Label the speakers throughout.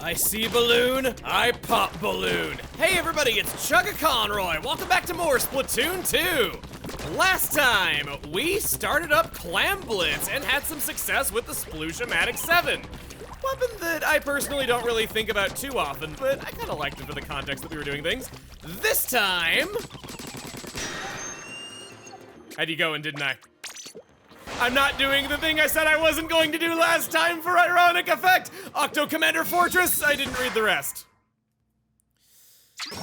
Speaker 1: I see balloon, I pop balloon. Hey everybody, it's Chugga Conroy. Welcome back to more Splatoon 2. Last time, we started up Clam Blitz and had some success with the Splooshomatic 7. Weapon that I personally don't really think about too often, but I kinda liked it for the context that we were doing things. This time... How'd you going, didn't I? I'm not doing the thing I said I wasn't going to do last time for ironic effect! Octo Commander Fortress, I didn't read the rest.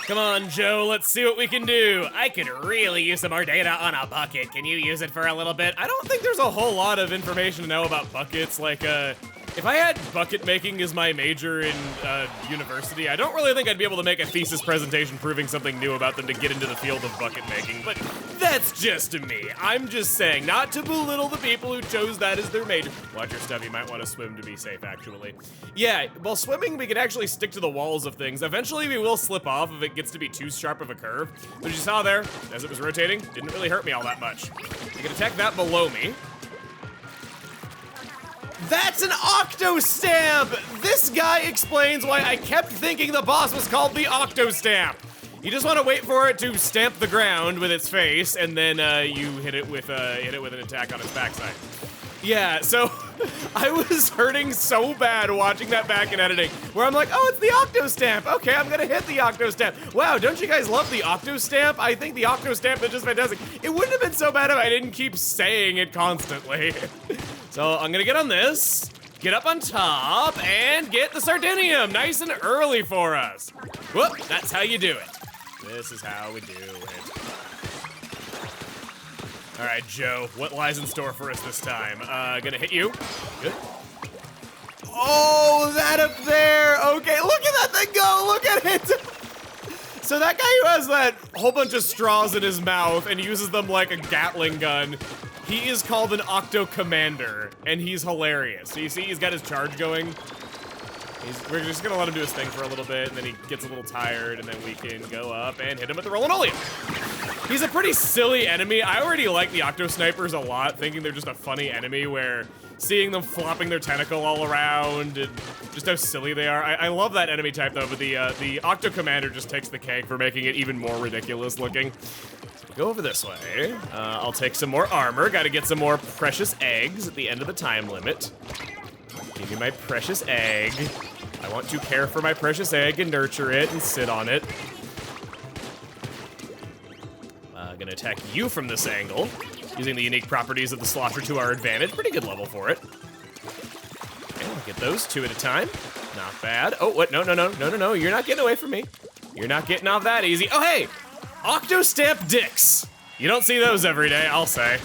Speaker 1: Come on, Joe, let's see what we can do. I could really use some more data on a bucket. Can you use it for a little bit? I don't think there's a whole lot of information to know about buckets. Like, if I had bucket making as my major in university, I don't really think I'd be able to make a thesis presentation proving something new about them to get into the field of bucket making, but that's just me. I'm just saying, not to belittle the people who chose that as their major. Watch your stuff, you might want to swim to be safe, actually. Yeah, while swimming, we can actually stick to the walls of things. Eventually, we will slip off if it gets to be too sharp of a curve. But as you saw there, as it was rotating, didn't really hurt me all that much. I can attack that below me. That's an Octo Stamp! This guy explains why I kept thinking the boss was called the Octo Stamp. You just want to wait for it to stamp the ground with its face, and then you hit it with an attack on its backside. Yeah, so I was hurting so bad watching that back in editing, where I'm like, oh, it's the Octo Stamp. Okay, I'm gonna hit the Octo Stamp. Wow, don't you guys love the Octo Stamp? I think the Octo Stamp is just fantastic. It wouldn't have been so bad if I didn't keep saying it constantly. So I'm gonna get on this, get up on top, and get the Sardinium nice and early for us. Whoop, that's how you do it. This is how we do it. All right, Joe, what lies in store for us this time? Gonna hit you. Good. Oh, that up there. Okay, look at that thing go, look at it. So that guy who has that whole bunch of straws in his mouth and uses them like a Gatling gun, he is called an Octo Commander, and he's hilarious. So you see he's got his charge going. We're just gonna let him do his thing for a little bit, and then he gets a little tired, and then we can go up and hit him with the Rollinoleum. He's a pretty silly enemy. I already like the Octo Snipers a lot, thinking they're just a funny enemy where seeing them flopping their tentacle all around and just how silly they are. I love that enemy type though, but the Octo Commander just takes the cake for making it even more ridiculous looking. Go over this way. I'll take some more armor. Gotta get some more precious eggs at the end of the time limit. Give me my precious egg. I want to care for my precious egg and nurture it and sit on it. Gonna attack you from this angle, using the unique properties of the Slosher to our advantage. Pretty good level for it. Okay, we'll get those two at a time. Not bad. Oh, what? No. You're not getting away from me. You're not getting off that easy. Oh, hey! Octo Stamp Dicks. You don't see those every day, I'll say.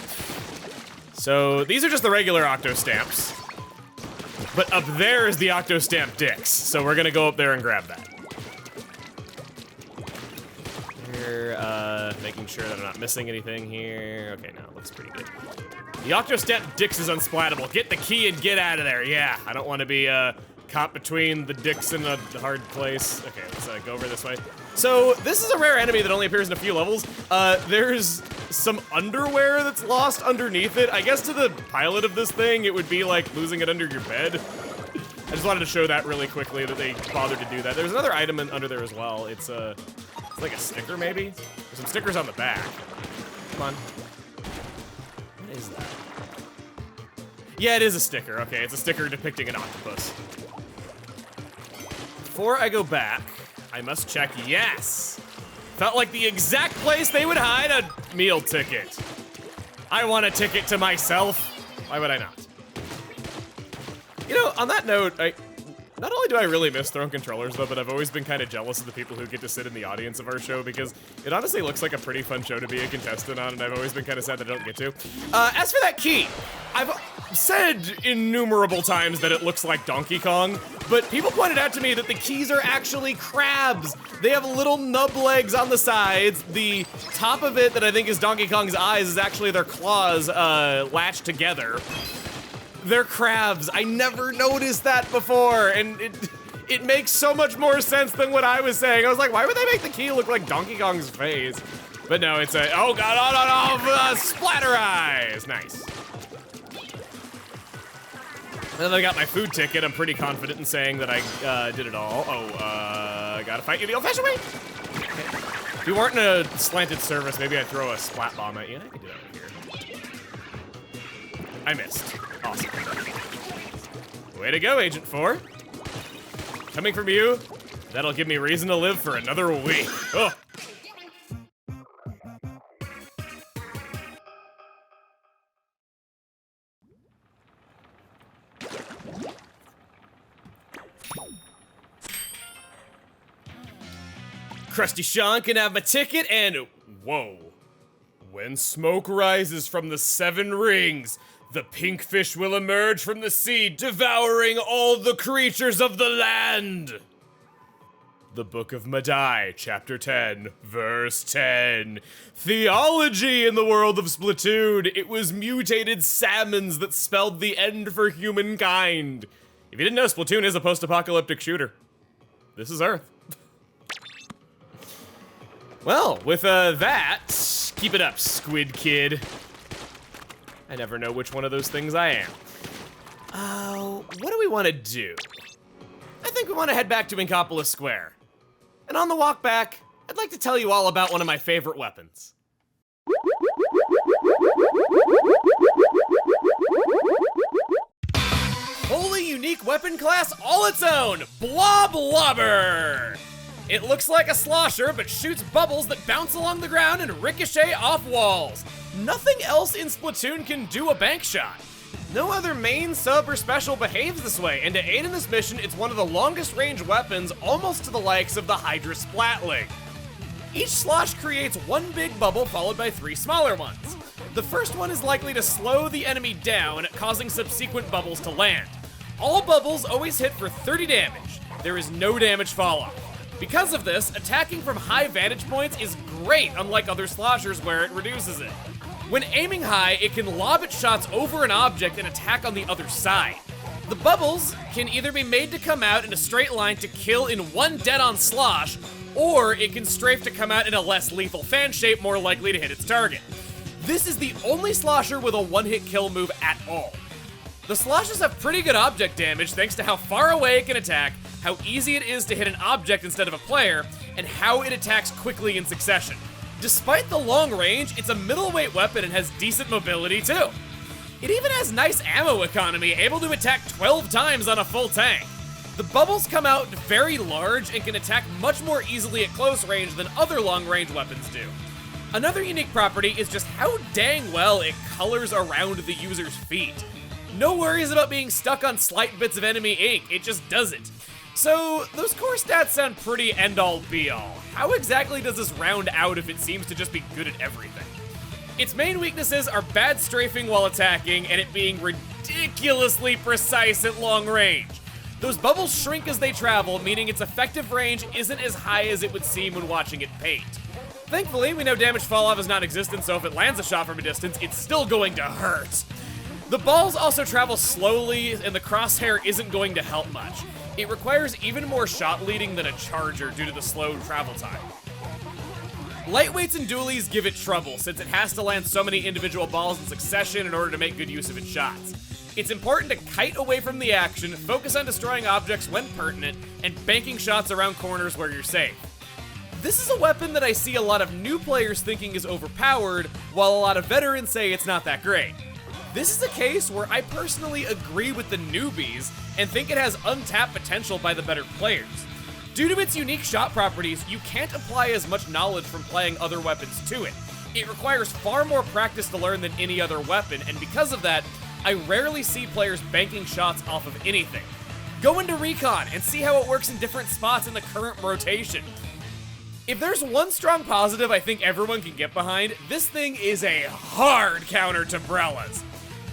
Speaker 1: So these are just the regular Octo Stamps. But up there is the Octo Stamp Dicks. So we're gonna go up there and grab that. Here, making sure that I'm not missing anything here. Okay, no, it looks pretty good. The Octo Stamp Dicks is unsplatable. Get the key and get out of there. Yeah, I don't want to be caught between the dicks in a hard place. Okay, let's go over this way. So this is a rare enemy that only appears in a few levels. There's some underwear that's lost underneath it. I guess to the pilot of this thing, it would be like losing it under your bed. I just wanted to show that really quickly that they bothered to do that. There's another item under there as well. It's like a sticker maybe? There's some stickers on the back. Come on. What is that? Yeah, it is a sticker. Okay, it's a sticker depicting an octopus. Before I go back, I must check, yes! Felt like the exact place they would hide a meal ticket. I want a ticket to myself. Why would I not? You know, on that note, not only do I really miss throwing controllers though, but I've always been kind of jealous of the people who get to sit in the audience of our show because it honestly looks like a pretty fun show to be a contestant on, and I've always been kind of sad that I don't get to. As for that key, I've said innumerable times that it looks like Donkey Kong, but people pointed out to me that the keys are actually crabs. They have little nub legs on the sides. The top of it that I think is Donkey Kong's eyes is actually their claws latched together. They're crabs. I never noticed that before, and it makes so much more sense than what I was saying. I was like, why would they make the key look like Donkey Kong's face? But no, it's a, oh god, splatter eyes. Nice. Now that I got my food ticket, I'm pretty confident in saying that I did it all. I gotta fight you the old-fashioned way. Okay. If you weren't in a slanted service, maybe I'd throw a splat bomb at you. I can do that over here. I missed. Awesome. Way to go, Agent 4. Coming from you, that'll give me reason to live for another week. Oh. Krusty Sean can have my ticket and whoa. When smoke rises from the 7 rings, the pink fish will emerge from the sea, devouring all the creatures of the land. The Book of Madai, Chapter 10, Verse 10. Theology in the world of Splatoon. It was mutated salmons that spelled the end for humankind. If you didn't know, Splatoon is a post-apocalyptic shooter. This is Earth. Well, with that, keep it up, Squid Kid. I never know which one of those things I am. What do we want to do? I think we want to head back to Inkopolis Square. And on the walk back, I'd like to tell you all about one of my favorite weapons. Wholly unique weapon class all its own, Bloblobber! It looks like a slosher, but shoots bubbles that bounce along the ground and ricochet off walls. Nothing else in Splatoon can do a bank shot. No other main, sub, or special behaves this way, and to aid in this mission, it's one of the longest range weapons, almost to the likes of the Hydra Splatling. Each slosh creates one big bubble followed by 3 smaller ones. The first one is likely to slow the enemy down, causing subsequent bubbles to land. All bubbles always hit for 30 damage. There is no damage falloff. Because of this, attacking from high vantage points is great, unlike other sloshers where it reduces it. When aiming high, it can lob its shots over an object and attack on the other side. The bubbles can either be made to come out in a straight line to kill in one dead-on slosh, or it can strafe to come out in a less lethal fan shape more likely to hit its target. This is the only slosher with a one-hit kill move at all. The sloshes have pretty good object damage thanks to how far away it can attack, how easy it is to hit an object instead of a player, and how it attacks quickly in succession. Despite the long range, it's a middleweight weapon and has decent mobility too. It even has nice ammo economy, able to attack 12 times on a full tank. The bubbles come out very large and can attack much more easily at close range than other long range weapons do. Another unique property is just how dang well it colors around the user's feet. No worries about being stuck on slight bits of enemy ink, it just does it. So, those core stats sound pretty end-all be-all. How exactly does this round out if it seems to just be good at everything? Its main weaknesses are bad strafing while attacking and it being ridiculously precise at long range. Those bubbles shrink as they travel, meaning its effective range isn't as high as it would seem when watching it paint. Thankfully, we know damage falloff is non-existent, so if it lands a shot from a distance, it's still going to hurt. The balls also travel slowly, and the crosshair isn't going to help much. It requires even more shot leading than a charger due to the slow travel time. Lightweights and dualies give it trouble, since it has to land so many individual balls in succession in order to make good use of its shots. It's important to kite away from the action, focus on destroying objects when pertinent, and banking shots around corners where you're safe. This is a weapon that I see a lot of new players thinking is overpowered, while a lot of veterans say it's not that great. This is a case where I personally agree with the newbies and think it has untapped potential by the better players. Due to its unique shot properties, you can't apply as much knowledge from playing other weapons to it. It requires far more practice to learn than any other weapon, and because of that, I rarely see players banking shots off of anything. Go into Recon and see how it works in different spots in the current rotation. If there's one strong positive I think everyone can get behind, this thing is a hard counter to Brellas.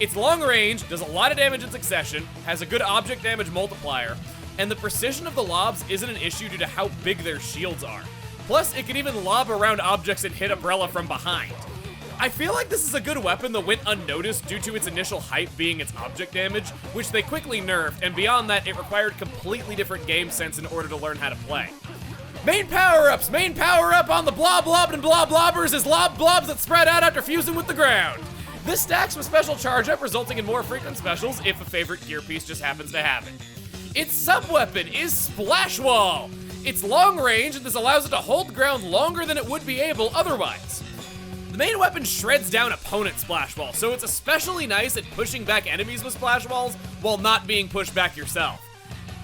Speaker 1: It's long range, does a lot of damage in succession, has a good object damage multiplier, and the precision of the lobs isn't an issue due to how big their shields are. Plus, it can even lob around objects and hit Umbrella from behind. I feel like this is a good weapon that went unnoticed due to its initial hype being its object damage, which they quickly nerfed, and beyond that, it required completely different game sense in order to learn how to play. Main power-ups! Main power-up on the Blob and Bloblobbers is lob blobs that spread out after fusing with the ground. This stacks with special charge up, resulting in more frequent specials if a favorite gear piece just happens to have it. Its sub-weapon is Splash Wall. It's long range, and this allows it to hold ground longer than it would be able otherwise. The main weapon shreds down opponent Splash Wall, so it's especially nice at pushing back enemies with Splash Walls while not being pushed back yourself.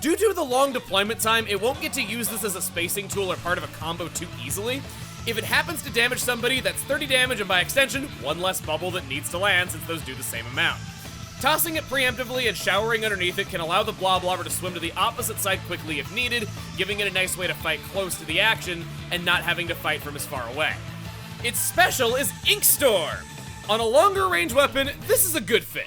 Speaker 1: Due to the long deployment time, it won't get to use this as a spacing tool or part of a combo too easily. If it happens to damage somebody, that's 30 damage, and by extension, one less bubble that needs to land since those do the same amount. Tossing it preemptively and showering underneath it can allow the Bloblobber to swim to the opposite side quickly if needed, giving it a nice way to fight close to the action and not having to fight from as far away. Its special is Ink Storm. On a longer range weapon, this is a good fit.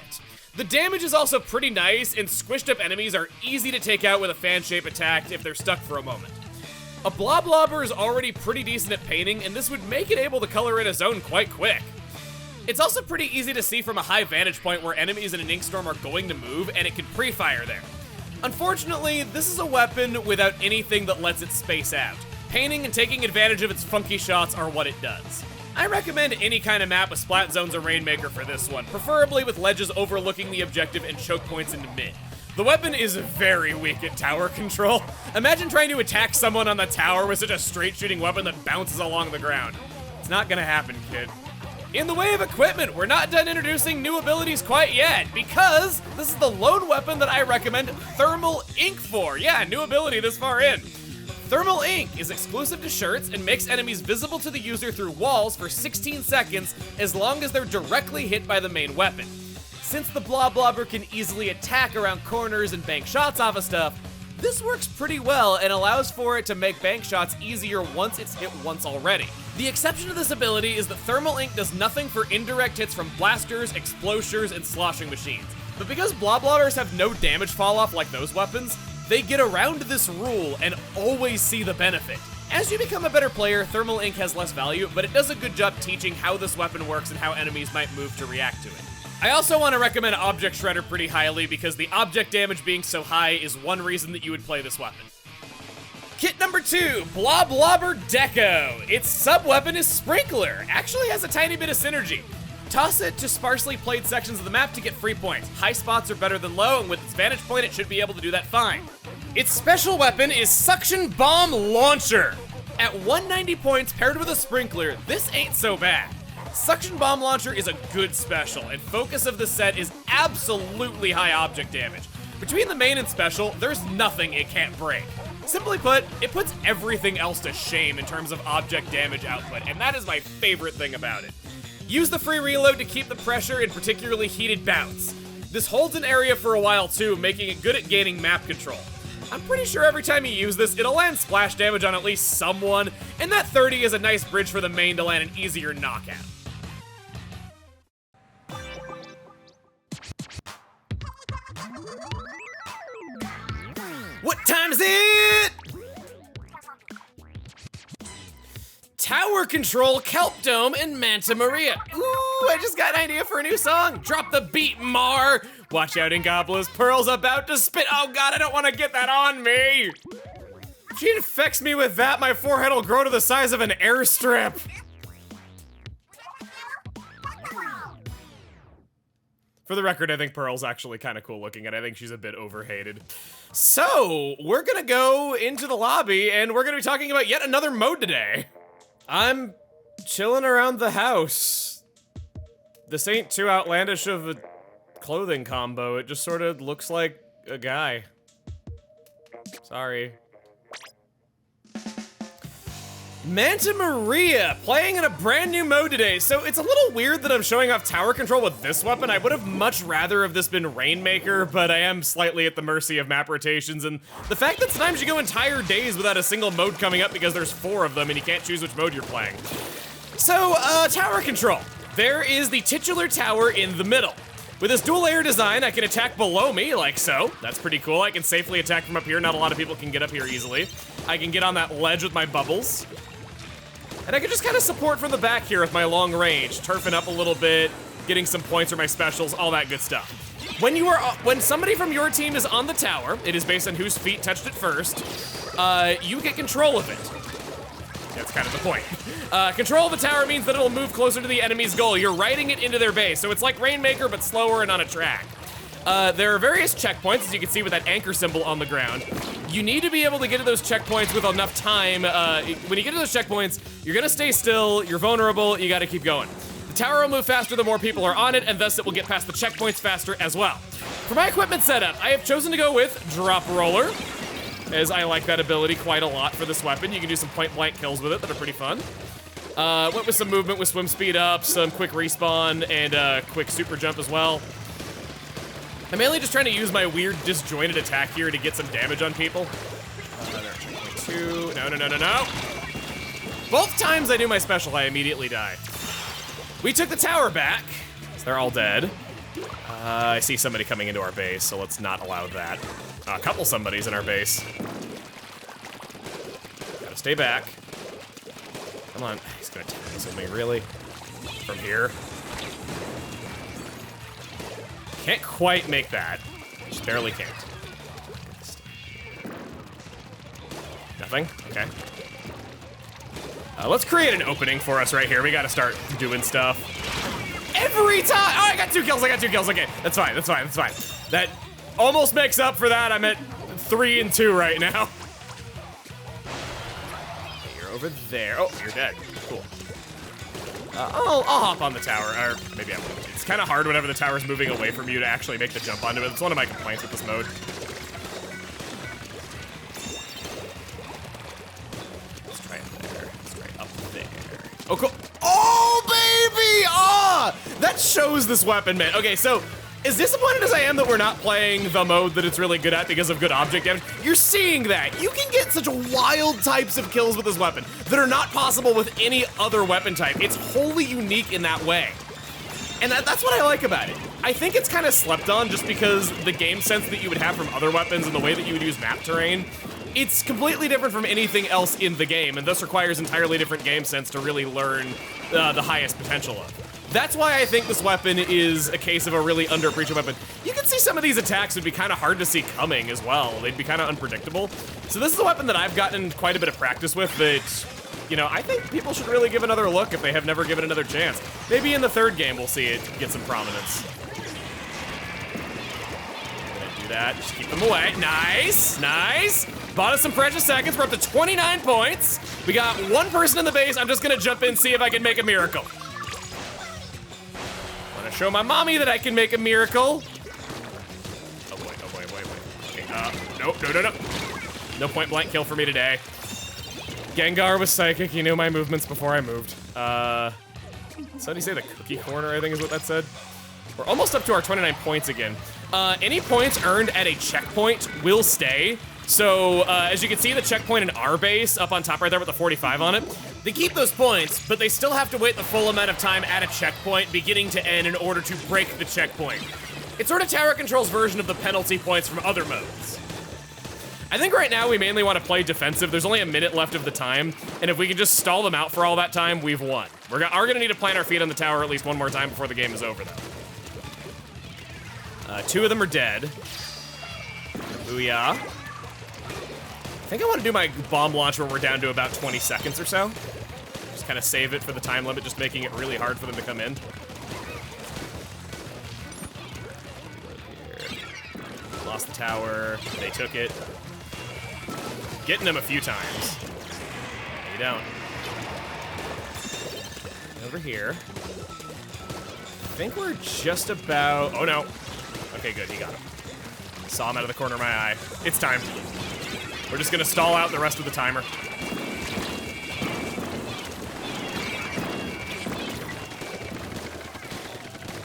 Speaker 1: The damage is also pretty nice, and squished up enemies are easy to take out with a fan shape attack if they're stuck for a moment. A Bloblobber is already pretty decent at painting, and this would make it able to color in a zone quite quick. It's also pretty easy to see from a high vantage point where enemies in an Ink Storm are going to move, and it can pre-fire there. Unfortunately, this is a weapon without anything that lets it space out. Painting and taking advantage of its funky shots are what it does. I recommend any kind of map with splat zones or Rainmaker for this one, preferably with ledges overlooking the objective and choke points into mid. The weapon is very weak at tower control. Imagine trying to attack someone on the tower with such a straight shooting weapon that bounces along the ground. It's not gonna happen, kid. In the way of equipment, we're not done introducing new abilities quite yet, because this is the lone weapon that I recommend Thermal Ink for. Yeah, new ability this far in. Thermal Ink is exclusive to shirts and makes enemies visible to the user through walls for 16 seconds as long as they're directly hit by the main weapon. Since the Bloblobber can easily attack around corners and bank shots off of stuff, this works pretty well and allows for it to make bank shots easier once it's hit once already. The exception to this ability is that Thermal Ink does nothing for indirect hits from blasters, explosives, and sloshing machines. But because Bloblobbers have no damage fall off like those weapons, they get around this rule and always see the benefit. As you become a better player, Thermal Ink has less value, but it does a good job teaching how this weapon works and how enemies might move to react to it. I also want to recommend Object Shredder pretty highly because the object damage being so high is one reason that you would play this weapon. Kit number 2, Bloblobber Deco. Its sub-weapon is Sprinkler. Actually has a tiny bit of synergy. Toss it to sparsely played sections of the map to get free points. High spots are better than low, and with its vantage point, it should be able to do that fine. Its special weapon is Suction Bomb Launcher. At 190 points paired with a Sprinkler, this ain't so bad. Suction Bomb Launcher is a good special, and focus of the set is absolutely high object damage. Between the main and special, there's nothing it can't break. Simply put, it puts everything else to shame in terms of object damage output, and that is my favorite thing about it. Use the free reload to keep the pressure in particularly heated bouts. This holds an area for a while too, making it good at gaining map control. I'm pretty sure every time you use this, it'll land splash damage on at least someone, and that 30 is a nice bridge for the main to land an easier knockout. What time is it? Tower Control, Kelp Dome, and Manta Maria. Ooh, I just got an idea for a new song. Drop the beat, Mar. Watch out, Ingopolis. Pearl's about to spit. Oh God, I don't want to get that on me. If she infects me with that, my forehead will grow to the size of an airstrip. For the record, I think Pearl's actually kind of cool looking, and I think she's a bit overhated. So, we're gonna go into the lobby, and we're gonna be talking about yet another mode today. I'm chilling around the house. This ain't too outlandish of a clothing combo. It just sort of looks like a guy. Sorry. Manta Maria, playing in a brand new mode today. So it's a little weird that I'm showing off tower control with this weapon. I would have much rather have this been Rainmaker, but I am slightly at the mercy of map rotations, and the fact that sometimes you go entire days without a single mode coming up because there's 4 of them and you can't choose which mode you're playing. So, tower control. There is the titular tower in the middle. With this dual layer design, I can attack below me like so. That's pretty cool. I can safely attack from up here. Not a lot of people can get up here easily. I can get on that ledge with my bubbles. And I can just kind of support from the back here with my long range, turfing up a little bit, getting some points for my specials, all that good stuff. When somebody from your team is on the tower, it is based on whose feet touched it first, you get control of it. That's kind of the point. Control of the tower means that it'll move closer to the enemy's goal. You're riding it into their base, so it's like Rainmaker, but slower and on a track. There are various checkpoints, as you can see with that anchor symbol on the ground. You need to be able to get to those checkpoints with enough time. When you get to those checkpoints, you're gonna stay still, you're vulnerable, you gotta keep going. The tower will move faster the more people are on it, and thus it will get past the checkpoints faster as well. For my equipment setup, I have chosen to go with Drop Roller, as I like that ability quite a lot for this weapon. You can do some point-blank kills with it that are pretty fun. Went with some movement with swim speed up, some quick respawn, and quick super jump as well. I'm mainly just trying to use my weird disjointed attack here to get some damage on people. There, checkpoint 2. No. Both times I do my special, I immediately die. We took the tower back, so they're all dead. I see somebody coming into our base, so let's not allow that. A couple somebodies in our base. Gotta stay back. Come on, he's gonna tackle me, really? From here? Can't quite make that. Just barely can't. Nothing? Okay. Let's create an opening for us right here. We gotta start doing stuff. Every time! Oh, I got 2 kills, Okay, that's fine. That almost makes up for that. I'm at 3 and 2 right now. Okay, you're over there. Oh, you're dead. Cool. I'll hop on the tower, or maybe I won't. It's kind of hard whenever the tower's moving away from you to actually make the jump onto it. It's one of my complaints with this mode. Let's try it there. Let's try it up there. Oh, cool. Oh, baby! Ah! That shows this weapon, man. Okay, so as disappointed as I am that we're not playing the mode that it's really good at because of good object damage, you're seeing that. You can get such wild types of kills with this weapon that are not possible with any other weapon type. It's wholly unique in that way. And that's what I like about it. I think it's kind of slept on just because the game sense that you would have from other weapons and the way that you would use map terrain, it's completely different from anything else in the game, and thus requires entirely different game sense to really learn the highest potential of. That's why I think this weapon is a case of a really underappreciated weapon. You can see some of these attacks would be kind of hard to see coming as well. They'd be kind of unpredictable. So this is a weapon that I've gotten quite a bit of practice with that, you know, I think people should really give another look if they have never given another chance. Maybe in the 3rd game we'll see it get some prominence. Gonna do that, just keep them away. Nice. Bought us some precious seconds. We're up to 29 points. We got 1 person in the base. I'm just gonna jump in, see if I can make a miracle. Show my mommy that I can make a miracle. Oh boy. Okay, no. No point blank kill for me today. Gengar was psychic. He knew my movements before I moved. So did he say the cookie corner, I think is what that said? We're almost up to our 29 points again. Any points earned at a checkpoint will stay. So, as you can see, the checkpoint in our base, up on top right there with the 45 on it, they keep those points, but they still have to wait the full amount of time at a checkpoint, beginning to end, in order to break the checkpoint. It's sort of Tower Control's version of the penalty points from other modes. I think right now we mainly want to play defensive. There's only a minute left of the time, and if we can just stall them out for all that time, we've won. We're gonna need to plant our feet on the tower at least one more time before the game is over, though. 2 of them are dead. Booyah. I think I want to do my bomb launch when we're down to about 20 seconds or so. Just kind of save it for the time limit, just making it really hard for them to come in. Lost the tower. They took it. Getting them a few times. No, you don't. Over here. I think we're just about... Oh, no. Okay, good. He got him. Saw him out of the corner of my eye. It's time. We're just gonna stall out the rest of the timer.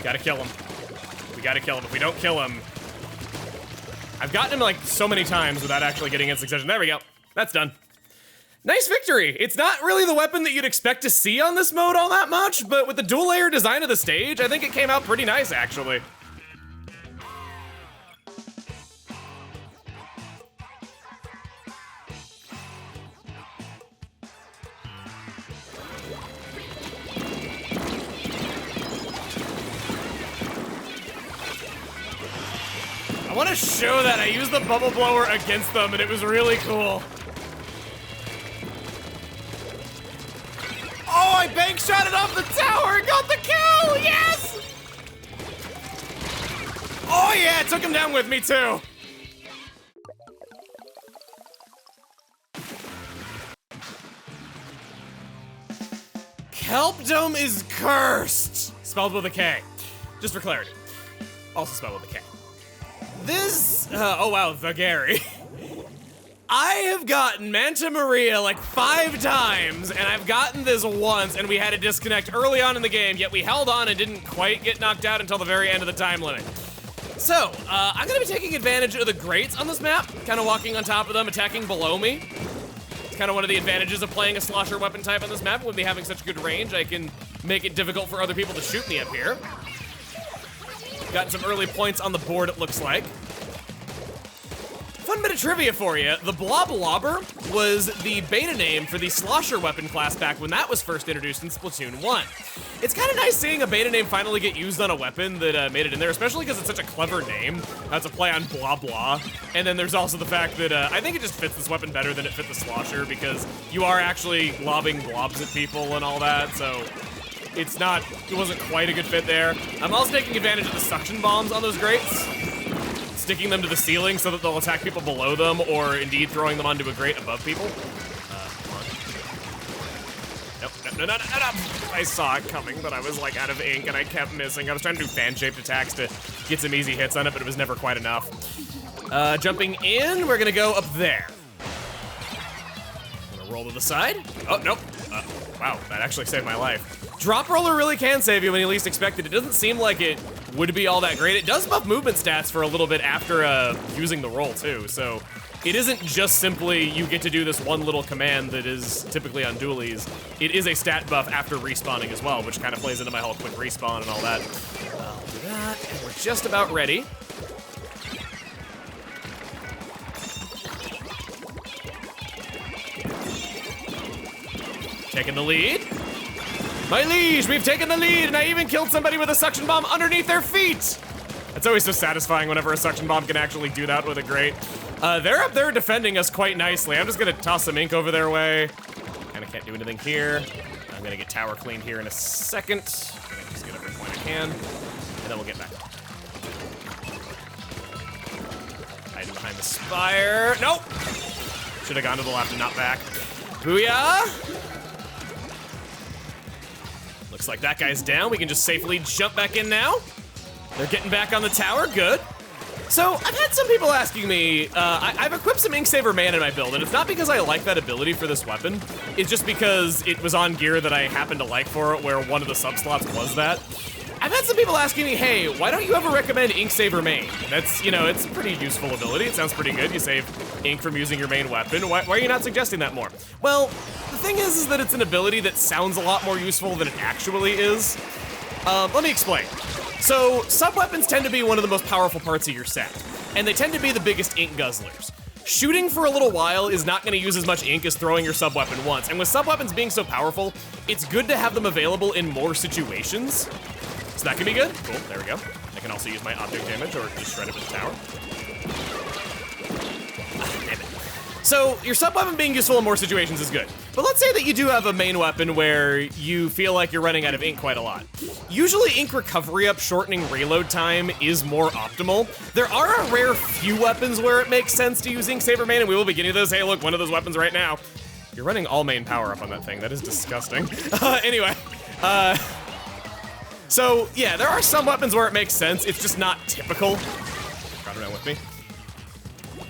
Speaker 1: Gotta kill him. We gotta kill him. If we don't kill him... I've gotten him like so many times without actually getting in succession. There we go. That's done. Nice victory. It's not really the weapon that you'd expect to see on this mode all that much, but with the dual layer design of the stage, I think it came out pretty nice, actually. I want to show that I used the bubble blower against them, and it was really cool. Oh, I bank shot it off the tower, got the kill, yes! Oh yeah, it took him down with me too. Kelp Dome is cursed. Spelled with a K, just for clarity. Also spelled with a K. This, oh wow, the Gary. I have gotten Manta Maria like 5 times, and I've gotten this once, and we had a disconnect early on in the game, yet we held on and didn't quite get knocked out until the very end of the time limit. So, I'm gonna be taking advantage of the grates on this map, kind of walking on top of them, attacking below me. It's kind of one of the advantages of playing a slosher weapon type on this map. With me having such good range, I can make it difficult for other people to shoot me up here. Gotten some early points on the board, it looks like. Fun bit of trivia for you. The Bloblobber was the beta name for the slosher weapon class back when that was first introduced in Splatoon 1. It's kind of nice seeing a beta name finally get used on a weapon that made it in there, especially because it's such a clever name. That's a play on blah blah. And then there's also the fact that I think it just fits this weapon better than it fit the slosher, because you are actually lobbing blobs at people and all that, so it wasn't quite a good fit there. I'm also taking advantage of the suction bombs on those grates, sticking them to the ceiling so that they'll attack people below them, or indeed throwing them onto a grate above people. Come on. Nope, no. I saw it coming, but I was like out of ink and I kept missing. I was trying to do fan-shaped attacks to get some easy hits on it, but it was never quite enough. Jumping in, we're gonna go up there. Gonna roll to the side. Oh, nope. Wow, that actually saved my life. Drop roller really can save you when you least expect it. It doesn't seem like it would be all that great. It does buff movement stats for a little bit after using the roll too, so it isn't just simply you get to do this one little command that is typically on dualies. It is a stat buff after respawning as well, which kind of plays into my whole quick respawn and all that. I'll do that, and we're just about ready. Taking the lead. My liege, we've taken the lead, and I even killed somebody with a suction bomb underneath their feet. It's always so satisfying whenever a suction bomb can actually do that with a grate. They're up there defending us quite nicely. I'm just gonna toss some ink over their way. Kinda can't do anything here. I'm gonna get tower cleaned here in a second. I'm gonna just get every point I can, and then we'll get back. Hiding behind the spire. Nope! Should have gone to the left and not back. Booyah! Looks like that guy's down. We can just safely jump back in now. They're getting back on the tower, good. So, I've had some people asking me, I've equipped some Inksaver Man in my build, and it's not because I like that ability for this weapon. It's just because it was on gear that I happened to like for it, where one of the subslots was that. I've had some people asking me, hey, why don't you ever recommend Inksaver Main? That's, it's a pretty useful ability. It sounds pretty good. You save ink from using your main weapon. Why are you not suggesting that more? Well, the thing is that it's an ability that sounds a lot more useful than it actually is. Let me explain. So, sub-weapons tend to be one of the most powerful parts of your set, and they tend to be the biggest ink guzzlers. Shooting for a little while is not going to use as much ink as throwing your sub-weapon once, and with sub-weapons being so powerful, it's good to have them available in more situations. So that can be good. Cool, there we go. I can also use my object damage or just shred it with the tower. Damn it. So, your sub-weapon being useful in more situations is good. But let's say that you do have a main weapon where you feel like you're running out of ink quite a lot. Usually, ink recovery up shortening reload time is more optimal. There are a rare few weapons where it makes sense to use Inksaver Main, and we will be getting to those. Hey, look, one of those weapons right now. You're running all main power up on that thing. That is disgusting. Anyway, so yeah, there are some weapons where it makes sense. It's just not typical. Drop it down with me.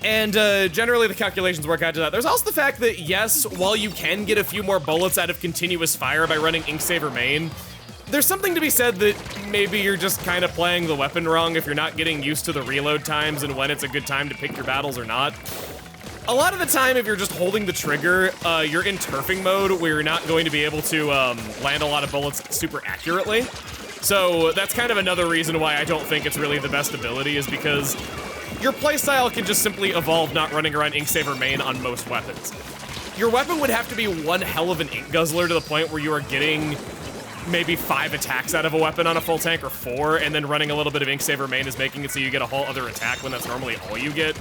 Speaker 1: And generally the calculations work out to that. There's also the fact that, yes, while you can get a few more bullets out of continuous fire by running Inksaver Main, there's something to be said that maybe you're just kind of playing the weapon wrong if you're not getting used to the reload times and when it's a good time to pick your battles or not. A lot of the time, if you're just holding the trigger, you're in turfing mode where you're not going to be able to land a lot of bullets super accurately. So that's kind of another reason why I don't think it's really the best ability, is because your playstyle can just simply evolve not running around Inksaver Main on most weapons. Your weapon would have to be one hell of an ink guzzler to the point where you are getting maybe 5 attacks out of a weapon on a full tank, or 4, and then running a little bit of Inksaver Main is making it so you get a whole other attack when that's normally all you get.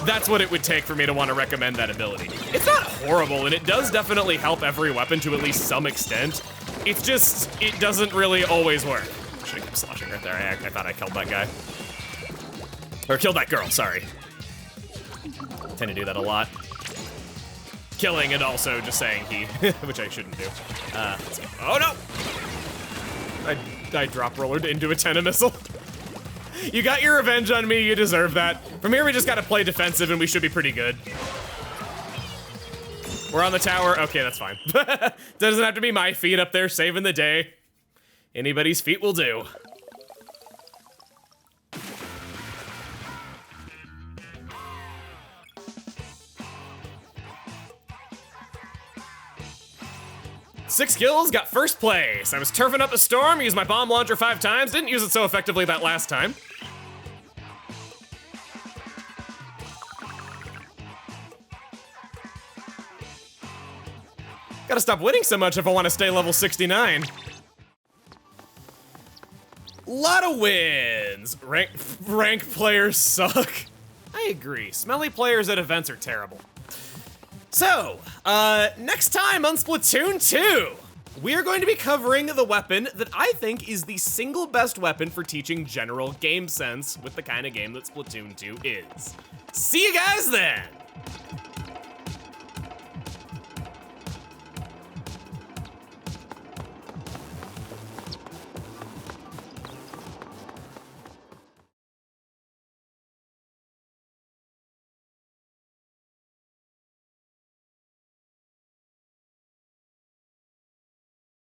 Speaker 1: That's what it would take for me to want to recommend that ability. It's not horrible, and it does definitely help every weapon to at least some extent. It's just, it doesn't really always work. Should've kept sloshing right there. I thought I killed that guy. Or killed that girl, sorry. I tend to do that a lot. Killing and also just saying he, which I shouldn't do. Let's go. Oh no! I drop rollered into a tenna missile. You got your revenge on me, you deserve that. From here we just gotta play defensive and we should be pretty good. We're on the tower, okay, that's fine. Doesn't have to be my feet up there saving the day. Anybody's feet will do. Six kills, got first place. I was turfing up a storm, used my bomb launcher 5 times, didn't use it so effectively that last time. Gotta stop winning so much if I want to stay level 69. Lot of wins. Rank players suck. I agree. Smelly players at events are terrible. So, next time on Splatoon 2, we are going to be covering the weapon that I think is the single best weapon for teaching general game sense with the kind of game that Splatoon 2 is. See you guys then!